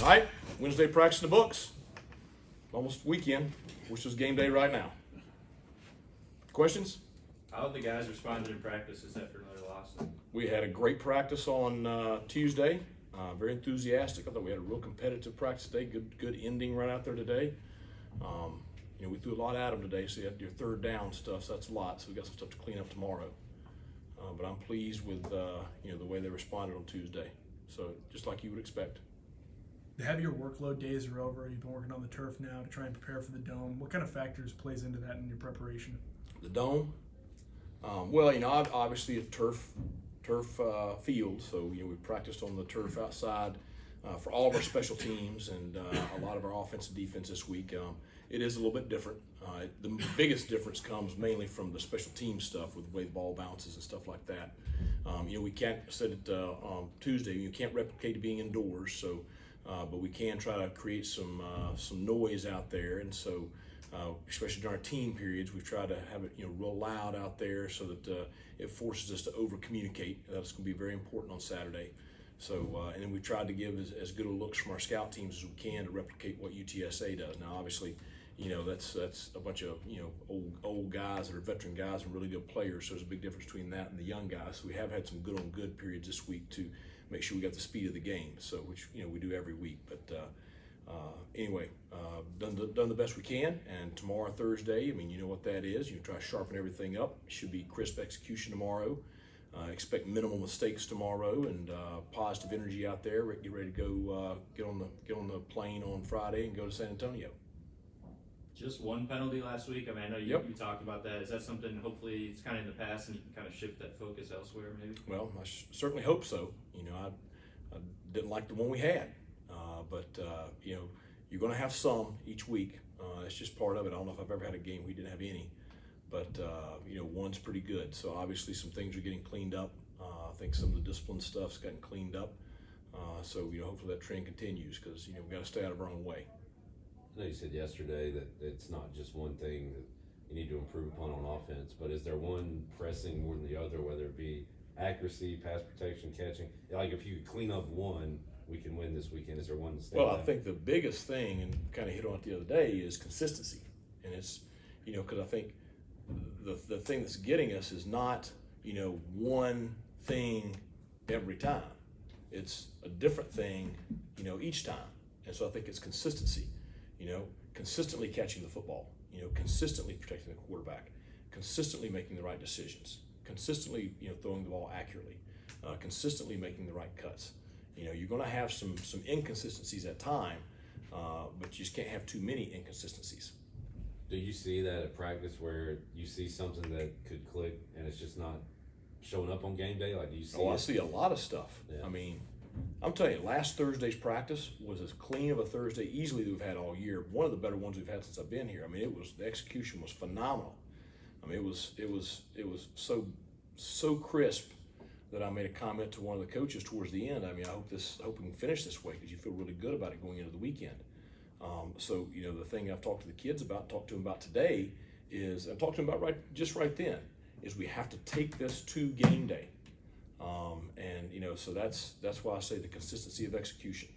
All right, Wednesday practice in the books. Almost weekend. Wish it was game day right now. Questions? How have the guys responded in practices after another loss? We had a great practice on Tuesday. Very enthusiastic. I thought we had a real competitive practice today. Good ending right out there today. We threw a lot at them today, so you had your third down stuff, so that's a lot. So we got some stuff to clean up tomorrow. But I'm pleased with the way they responded on Tuesday. So just like you would expect. The heavier workload days are over. You've been working on the turf now to try and prepare for the dome. What kind of factors plays into that in your preparation? The dome? Obviously a turf field, so we practiced on the turf outside for all of our special teams and a lot of our offense and defense this week. It is a little bit different. The biggest difference comes mainly from the special team stuff with the way the ball bounces and stuff like that. We can't, I said it on Tuesday, you can't replicate being indoors, so but we can try to create some noise out there, and so especially during our team periods, we've tried to have it real loud out there so that it forces us to over communicate. That's going to be very important on Saturday. So and then we tried to give as good a looks from our scout teams as we can to replicate what UTSA does. Now obviously, that's a bunch of old guys that are veteran guys and really good players. So there's a big difference between that and the young guys. So we have had some good on good periods this week to make sure we got the speed of the game. So which we do every week. But anyway, done the best we can. And tomorrow, Thursday, you know what that is. You try to sharpen everything up. It should be crisp execution tomorrow. Expect minimal mistakes tomorrow and positive energy out there. Get ready to go get on the plane on Friday and go to San Antonio. Just one penalty last week. I know you talked about that. Is that something, hopefully it's kind of in the past and you can kind of shift that focus elsewhere maybe? Well, I certainly hope so. I didn't like the one we had, but you're going to have some each week. It's just part of it. I don't know if I've ever had a game we didn't have any, but one's pretty good. So obviously some things are getting cleaned up. I think some of the discipline stuff's gotten cleaned up. So hopefully that trend continues because we've got to stay out of our own way. I know you said yesterday that it's not just one thing that you need to improve upon on offense, but is there one pressing more than the other, whether it be accuracy, pass protection, catching? Like if you clean up one, we can win this weekend. Is there one to stand Well, out? I think the biggest thing, and kind of hit on it the other day, is consistency. And it's, because I think the thing that's getting us is not, one thing every time. It's a different thing, each time. And so I think it's consistency. Consistently catching the football, consistently protecting the quarterback, consistently making the right decisions, consistently, throwing the ball accurately, consistently making the right cuts. You're going to have some inconsistencies at time, but you just can't have too many inconsistencies. Do you see that at practice where you see something that could click and it's just not showing up on game day? Like, do you see I see a lot of stuff. Yeah. I'm telling you, last Thursday's practice was as clean of a Thursday easily that we've had all year. One of the better ones we've had since I've been here. The execution was phenomenal. It was so crisp that I made a comment to one of the coaches towards the end. I hope we can finish this way because you feel really good about it going into the weekend. The thing I've talked to the kids about, talked to them about today is, and talked to them about right then, is we have to take this to game day. So that's why I say the consistency of execution.